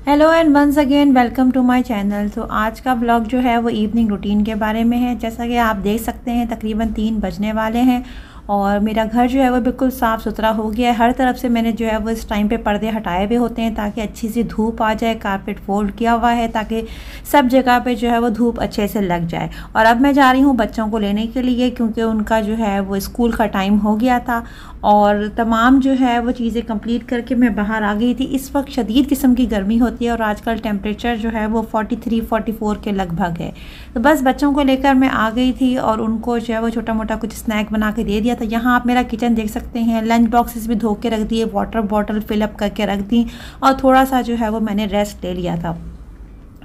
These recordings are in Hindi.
Hello and once again welcome to my channel. तो आज का ब्लॉग जो है वो इवनिंग रूटीन के बारे में है। जैसा कि आप देख सकते हैं तकरीबन 3 बजने वाले हैं और मेरा घर जो है वो बिल्कुल साफ़ सुथरा हो गया है। हर तरफ से मैंने जो है वो इस टाइम पे पर्दे हटाए हुए होते हैं ताकि अच्छी सी धूप आ जाए। कारपेट फोल्ड किया हुआ है ताकि सब जगह पे जो है वो धूप अच्छे से लग जाए। और अब मैं जा रही हूँ बच्चों को लेने के लिए क्योंकि उनका जो है वो स्कूल का टाइम हो गया था और तमाम जो है वो चीज़ें कंप्लीट करके मैं बाहर आ गई थी। इस वक्त शदीद किस्म की गर्मी होती है और आजकल टेम्परेचर जो है वो 43-44 के लगभग है। तो बस बच्चों को लेकर मैं आ गई थी और उनको जो है वो छोटा मोटा कुछ स्नैक बना के दे दिया था। यहाँ आप मेरा किचन देख सकते हैं। लंच बॉक्सेस भी धो के रख दिए, वाटर बॉटल फिलअप करके रख दी और थोड़ा सा जो है वो मैंने रेस्ट ले लिया था।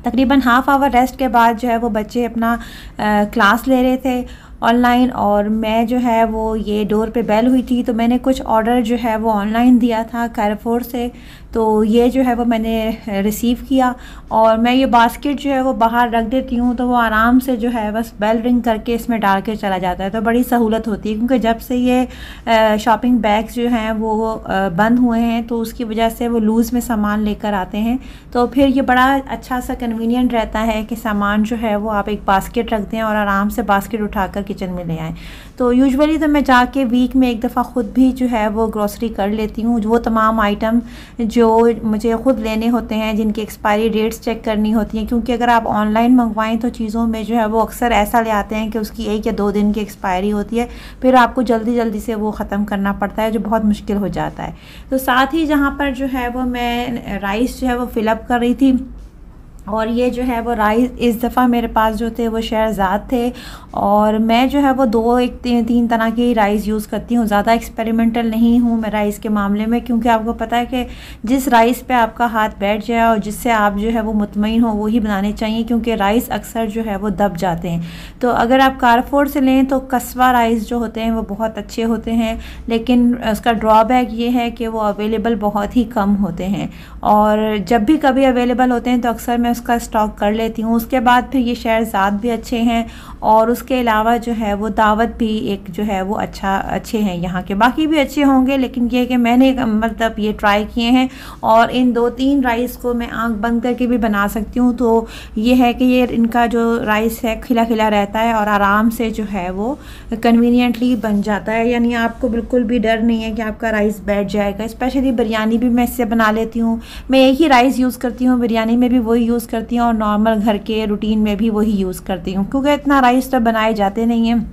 तकरीबन हाफ़ आवर रेस्ट के बाद जो है वो बच्चे अपना क्लास ले रहे थे ऑनलाइन और मैं जो है वो ये डोर पे बेल हुई थी तो मैंने कुछ ऑर्डर जो है वो ऑनलाइन दिया था कैरफोर से। तो ये जो है वो मैंने रिसीव किया और मैं ये बास्केट जो है वो बाहर रख देती हूँ तो वो आराम से जो है बस बेल रिंग करके इसमें डाल के चला जाता है। तो बड़ी सहूलत होती है क्योंकि जब से ये शॉपिंग बैग्स जो हैं वो बंद हुए हैं तो उसकी वजह से वो लूज़ में सामान लेकर आते हैं। तो फिर ये बड़ा अच्छा सा कन्वीनियंट रहता है कि सामान जो है वो आप एक बास्केट रख दें और आराम से बास्केट उठाकर किचन में ले आएँ। तो यूजुअली तो मैं जाके वीक में एक दफ़ा ख़ुद भी जो है वो ग्रॉसरी कर लेती हूँ। वो तमाम आइटम जो मुझे ख़ुद लेने होते हैं जिनकी एक्सपायरी डेट्स चेक करनी होती हैं, क्योंकि अगर आप ऑनलाइन मंगवाएं तो चीज़ों में जो है वो अक्सर ऐसा ले आते हैं कि उसकी 1 या 2 दिन की एक्सपायरी होती है, फिर आपको जल्दी जल्दी से वो ख़त्म करना पड़ता है जो बहुत मुश्किल हो जाता है। तो साथ ही जहाँ पर जो है वो मैं राइस जो है वो फिलअप कर रही थी और ये जो है वो राइस इस दफ़ा मेरे पास जो थे वो शहरज़ाद थे और मैं जो है वो 2-3 तरह की राइस यूज़ करती हूँ। ज़्यादा एक्सपेरिमेंटल नहीं हूँ मैं राइस के मामले में, क्योंकि आपको पता है कि जिस राइस पे आपका हाथ बैठ जाए और जिससे आप जो है वो मुतमईन हो वही बनाने चाहिए, क्योंकि राइस अक्सर जो है वो दब जाते हैं। तो अगर आप कारफोर से लें तो कस्बा राइस जो होते हैं वो बहुत अच्छे होते हैं, लेकिन उसका ड्रॉबैक ये है कि वो अवेलेबल बहुत ही कम होते हैं और जब भी कभी अवेलेबल होते हैं तो अक्सर मैं उसका स्टॉक कर लेती हूँ। उसके बाद फिर ये शहरज़ाद भी अच्छे हैं और उसके अलावा जो है वो दावत भी एक जो है वो अच्छे हैं। यहाँ के बाकी भी अच्छे होंगे लेकिन ये कि मैंने मतलब ये ट्राई किए हैं और इन 2-3 राइस को मैं आंख बंद करके भी बना सकती हूँ। तो ये है कि ये इनका जो राइस है खिला खिला रहता है और आराम से जो है वो कन्वीनियंटली बन जाता है, यानी आपको बिल्कुल भी डर नहीं है कि आपका राइस बैठ जाएगा। स्पेशली बिरयानी भी मैं इससे बना लेती हूँ। मैं एक ही राइस यूज़ करती हूँ, बिरयानी में भी वही यूज़ करती हूँ और नॉर्मल घर के रूटीन में भी वही यूज़ करती हूँ, क्योंकि इतना राइस तो बनाए जाते नहीं हैं,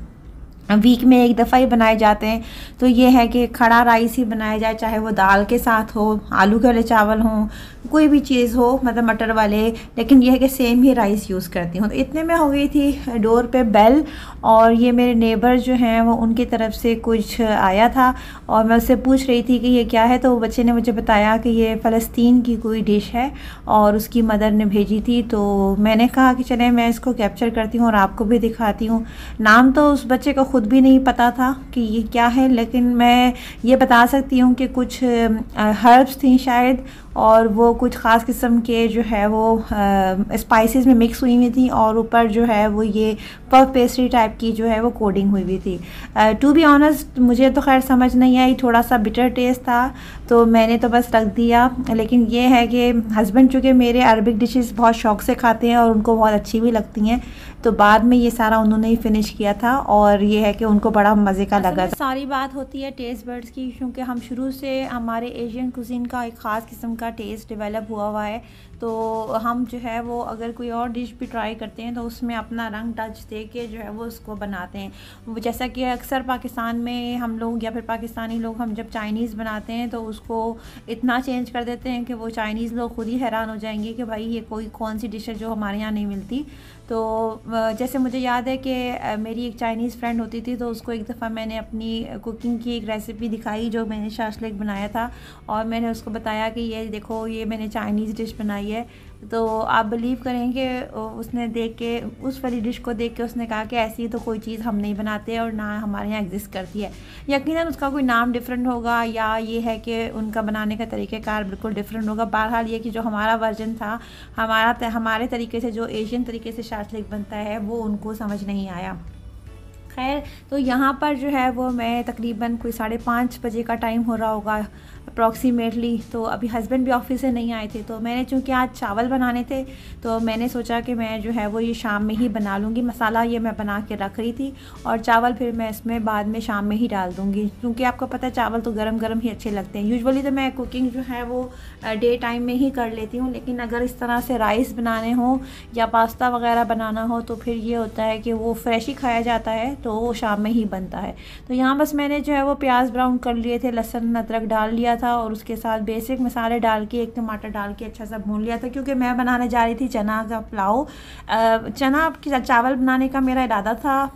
वीक में एक दफ़ा ही बनाए जाते हैं। तो ये है कि खड़ा राइस ही बनाया जाए, चाहे वो दाल के साथ हो, आलू के वाले चावल हों, कोई भी चीज़ हो, मतलब मटर वाले, लेकिन यह है कि सेम ही राइस यूज़ करती हूँ। तो इतने में हो गई थी डोर पे बेल और ये मेरे नेबर जो हैं वो उनकी तरफ से कुछ आया था और मैं उससे पूछ रही थी कि ये क्या है। तो बच्चे ने मुझे बताया कि ये फ़लस्तीन की कोई डिश है और उसकी मदर ने भेजी थी। तो मैंने कहा कि चलें मैं इसको कैप्चर करती हूँ और आपको भी दिखाती हूँ। नाम तो उस बच्चे को खुद भी नहीं पता था कि ये क्या है, लेकिन मैं ये बता सकती हूँ कि कुछ हर्ब्स थी शायद और वो कुछ ख़ास किस्म के जो है वो स्पाइसेस में मिक्स हुई हुई थी और ऊपर जो है वो ये पफ पेस्ट्री टाइप की जो है वो कोडिंग हुई हुई थी। टू बी ऑनेस्ट मुझे तो खैर समझ नहीं आई, थोड़ा सा बिटर टेस्ट था तो मैंने तो बस रख दिया। लेकिन ये है कि हस्बैंड चूँकि मेरे अरबिक डिशेस बहुत शौक़ से खाते हैं और उनको बहुत अच्छी भी लगती हैं, तो बाद में ये सारा उन्होंने ही फिनिश किया था और ये है कि उनको बड़ा मज़े का लगा था। सारी बात होती है टेस्ट बर्ड्स की, क्योंकि हम शुरू से हमारे एशियन कुजीन का एक ख़ास किस्म का टेस्ट डेवलप हुआ है। तो हम जो है वो अगर कोई और डिश भी ट्राई करते हैं तो उसमें अपना रंग टच दे के जो है वो उसको बनाते हैं। वो जैसा कि अक्सर पाकिस्तान में हम लोग या फिर पाकिस्तानी लोग हम जब चाइनीज़ बनाते हैं तो उसको इतना चेंज कर देते हैं कि वो चाइनीज़ लोग खुद ही हैरान हो जाएंगे कि भाई ये कोई कौन सी डिश है जो हमारे यहाँ नहीं मिलती। तो जैसे मुझे याद है कि मेरी एक चाइनीज़ फ्रेंड होती थी तो उसको एक दफ़ा मैंने अपनी कुकिंग की एक रेसिपी दिखाई जो मैंने शाशलिक बनाया था और मैंने उसको बताया कि ये देखो ये मैंने चाइनीज़ डिश बनाई है। तो आप बिलीव करेंगे उसने देख के उस वाली डिश को देख के उसने कहा कि ऐसी तो कोई चीज़ हम नहीं बनाते और ना हमारे यहाँ एग्जिस्ट करती है। यकीनन उसका कोई नाम डिफरेंट होगा या ये है कि उनका बनाने का तरीक़ेकार बिल्कुल डिफरेंट होगा। बहरहाल ये कि जो हमारा वर्जन था हमारे तरीके से जो एशियन तरीके से शाशलिक बनता है वो उनको समझ नहीं आया। खैर तो यहाँ पर जो है वो मैं तकरीबन कोई 5:30 बजे का टाइम हो रहा होगा अप्रॉक्सीमेटली। तो अभी हस्बैंड भी ऑफिस से नहीं आए थे, तो मैंने चूँकि आज चावल बनाने थे तो मैंने सोचा कि मैं जो है वो ये शाम में ही बना लूँगी। मसाला ये मैं बना के रख रही थी और चावल फिर मैं इसमें बाद में शाम में ही डाल दूँगी, क्योंकि आपको पता है चावल तो गरम गरम ही अच्छे लगते हैं। यूजुअली तो मैं कुकिंग जो है वो डे टाइम में ही कर लेती हूँ, लेकिन अगर इस तरह से राइस बनाने हो या पास्ता वगैरह बनाना हो तो फिर ये होता है कि वो फ्रेश ही खाया जाता है, तो वो शाम में ही बनता है। तो यहाँ बस मैंने जो है वो प्याज ब्राउन कर लिए थे, लहसुन अदरक डाल लिया था और उसके साथ बेसिक मसाले डाल के एक टमाटर डाल के अच्छा सा भून लिया था, क्योंकि मैं बनाने जा रही थी चना का पुलाव। चना चावल बनाने का मेरा इरादा था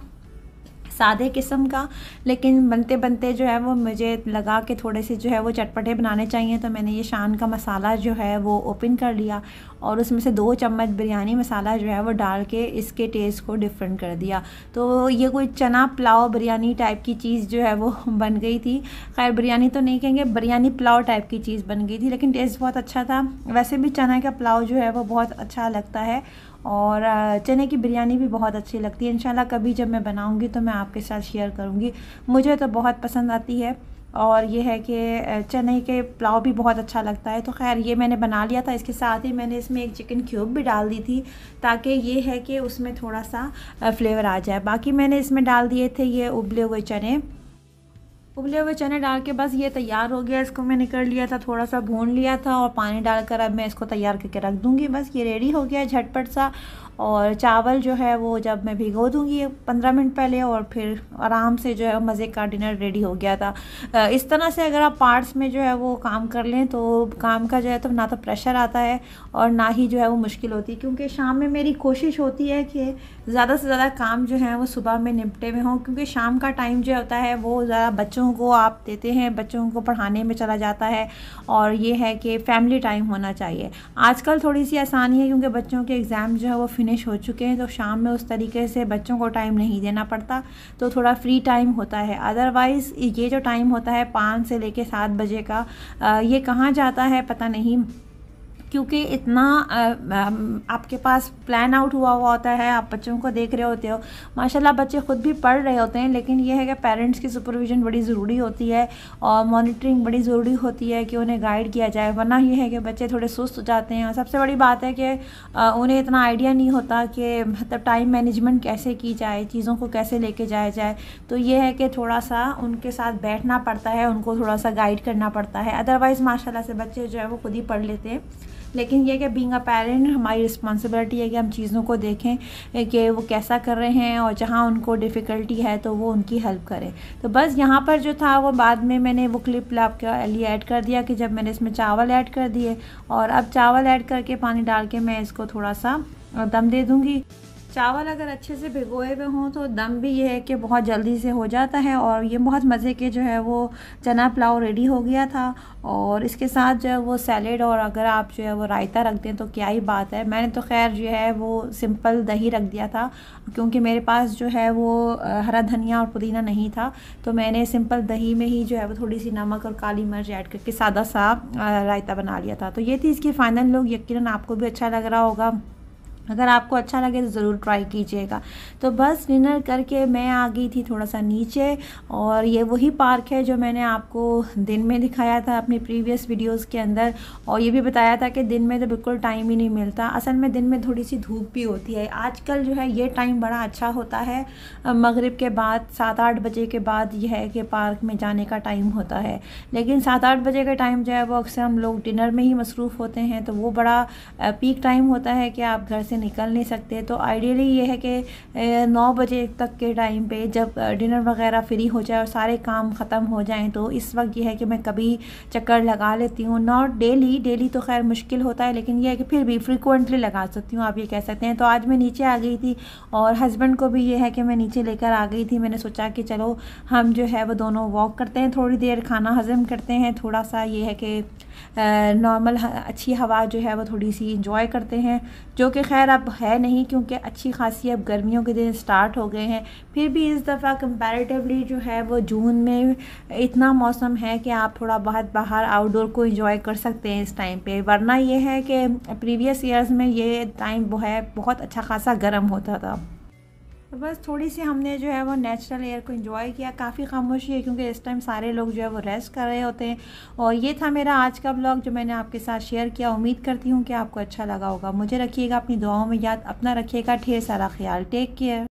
सादे किस्म का, लेकिन बनते बनते जो है वो मुझे लगा कि थोड़े से जो है वो चटपटे बनाने चाहिए, तो मैंने ये शान का मसाला जो है वो ओपन कर लिया और उसमें से 2 चम्मच बिरयानी मसाला जो है वो डाल के इसके टेस्ट को डिफरेंट कर दिया। तो ये कोई चना पुलाव बिरयानी टाइप की चीज़ जो है वो बन गई थी। खैर बिरयानी तो नहीं कहेंगे, बिरयानी पुलाव टाइप की चीज़ बन गई थी, लेकिन टेस्ट बहुत अच्छा था। वैसे भी चना का पुलाव जो है वो बहुत अच्छा लगता है और चने की बिरयानी भी बहुत अच्छी लगती है। इंशाल्लाह कभी जब मैं बनाऊंगी तो मैं आपके साथ शेयर करूंगी। मुझे तो बहुत पसंद आती है और ये है कि चने के पुलाव भी बहुत अच्छा लगता है। तो खैर ये मैंने बना लिया था। इसके साथ ही मैंने इसमें एक चिकन क्यूब भी डाल दी थी, ताकि ये है कि उसमें थोड़ा सा फ्लेवर आ जाए। बाकी मैंने इसमें डाल दिए थे ये उबले हुए चने डाल के बस ये तैयार हो गया। इसको मैंने कर लिया था, थोड़ा सा भून लिया था और पानी डालकर अब मैं इसको तैयार करके रख दूँगी। बस ये रेडी हो गया झटपट सा। और चावल जो है वो जब मैं भिगो दूँगी 15 मिनट पहले और फिर आराम से जो है मज़े का डिनर रेडी हो गया था। इस तरह से अगर आप पार्ट्स में जो है वो काम कर लें तो काम का जो है तो ना तो प्रेशर आता है और ना ही जो है वो मुश्किल होती है, क्योंकि शाम में मेरी कोशिश होती है कि ज़्यादा से ज़्यादा काम जो है वो सुबह में निपटे में हों, क्योंकि शाम का टाइम जो होता है वो ज़्यादा बच्चों को आप देते हैं, बच्चों को पढ़ाने में चला जाता है और ये है कि फैमिली टाइम होना चाहिए। आजकल थोड़ी सी आसानी है क्योंकि बच्चों के एग्ज़ाम जो है वो फिनिश हो चुके हैं, तो शाम में उस तरीके से बच्चों को टाइम नहीं देना पड़ता, तो थोड़ा फ्री टाइम होता है। अदरवाइज़ ये जो टाइम होता है 5 से लेके 7 बजे का, ये कहाँ जाता है पता नहीं, क्योंकि इतना आपके पास प्लान आउट हुआ होता है, आप बच्चों को देख रहे होते हो। माशाल्लाह बच्चे खुद भी पढ़ रहे होते हैं, लेकिन यह है कि पेरेंट्स की सुपरविज़न बड़ी ज़रूरी होती है और मॉनिटरिंग बड़ी ज़रूरी होती है कि उन्हें गाइड किया जाए, वरना यह है कि बच्चे थोड़े सुस्त हो जाते हैं। और सबसे बड़ी बात है कि उन्हें इतना आइडिया नहीं होता कि मतलब टाइम मैनेजमेंट कैसे की जाए, चीज़ों को कैसे लेके जाया जाए। तो ये है कि थोड़ा सा उनके साथ बैठना पड़ता है, उनको थोड़ा सा गाइड करना पड़ता है। अदरवाइज़ माशाल्लाह से बच्चे जो है वो खुद ही पढ़ लेते हैं। लेकिन यह कि बीइंग अ पेरेंट हमारी रिस्पॉन्सिबिलिटी है कि हम चीज़ों को देखें कि वो कैसा कर रहे हैं और जहाँ उनको डिफ़िकल्टी है तो वो उनकी हेल्प करें। तो बस यहाँ पर जो था वो बाद में मैंने वो क्लिप आपके लिए ऐड कर दिया कि जब मैंने इसमें चावल ऐड कर दिए, और अब चावल ऐड करके पानी डाल के मैं इसको थोड़ा सा दम दे दूँगी। चावल अगर अच्छे से भिगोए हुए हों तो दम भी ये है कि बहुत जल्दी से हो जाता है और ये बहुत मज़े के जो है वो चना पुलाव रेडी हो गया था। और इसके साथ जो है वो सैलेड और अगर आप जो है वो रायता रख दें तो क्या ही बात है। मैंने तो खैर जो है वो सिंपल दही रख दिया था, क्योंकि मेरे पास जो है वो हरा धनिया और पुदीना नहीं था, तो मैंने सिंपल दही में ही जो है वो थोड़ी सी नमक और काली मिर्च ऐड करके सादा सा रायता बना लिया था। तो ये थी इसकी फ़ाइनल लुक। यकीनन आपको भी अच्छा लग रहा होगा। अगर आपको अच्छा लगे तो ज़रूर ट्राई कीजिएगा। तो बस डिनर करके मैं आ गई थी थोड़ा सा नीचे, और ये वही पार्क है जो मैंने आपको दिन में दिखाया था अपनी प्रीवियस वीडियोस के अंदर, और ये भी बताया था कि दिन में तो बिल्कुल टाइम ही नहीं मिलता। असल में दिन में थोड़ी सी धूप भी होती है। आजकल जो है ये टाइम बड़ा अच्छा होता है, मगरिब के बाद 7-8 बजे के बाद यह है कि पार्क में जाने का टाइम होता है। लेकिन 7-8 बजे का टाइम जो है वो अक्सर हम लोग डिनर में ही मसरूफ़ होते हैं, तो वो बड़ा पीक टाइम होता है कि आप घर से निकल नहीं सकते। तो आइडियली ये है कि 9 बजे तक के टाइम पे जब डिनर वगैरह फ्री हो जाए और सारे काम ख़त्म हो जाएं, तो इस वक्त ये है कि मैं कभी चक्कर लगा लेती हूँ। नॉट डेली तो खैर मुश्किल होता है, लेकिन ये है कि फिर भी फ्रिक्वेंटली लगा सकती हूँ, आप ये कह सकते हैं। तो आज मैं नीचे आ गई थी और हस्बैंड को भी ये है कि मैं नीचे लेकर आ गई थी। मैंने सोचा कि चलो हम जो है वो दोनों वॉक करते हैं, थोड़ी देर खाना हज़म करते हैं, थोड़ा सा ये है कि नॉर्मल अच्छी हवा जो है वो थोड़ी सी इंजॉय करते हैं, जो कि खैर अब है नहीं, क्योंकि अच्छी खासी अब गर्मियों के दिन स्टार्ट हो गए हैं। फिर भी इस दफ़ा कंपैरेटिवली जो है वो जून में इतना मौसम है कि आप थोड़ा बहुत बाहर आउटडोर को इंजॉय कर सकते हैं इस टाइम पे। वरना ये है कि प्रीवियस ईयर्स में ये टाइम वो है बहुत अच्छा खासा गर्म होता था। तो बस थोड़ी सी हमने जो है वो नेचुरल एयर को एंजॉय किया। काफ़ी खामोशी है क्योंकि इस टाइम सारे लोग जो है वो रेस्ट कर रहे होते हैं। और ये था मेरा आज का ब्लॉग जो मैंने आपके साथ शेयर किया। उम्मीद करती हूँ कि आपको अच्छा लगा होगा। मुझे रखिएगा अपनी दुआओं में याद, अपना रखिएगा ढेर सारा ख्याल। Take care.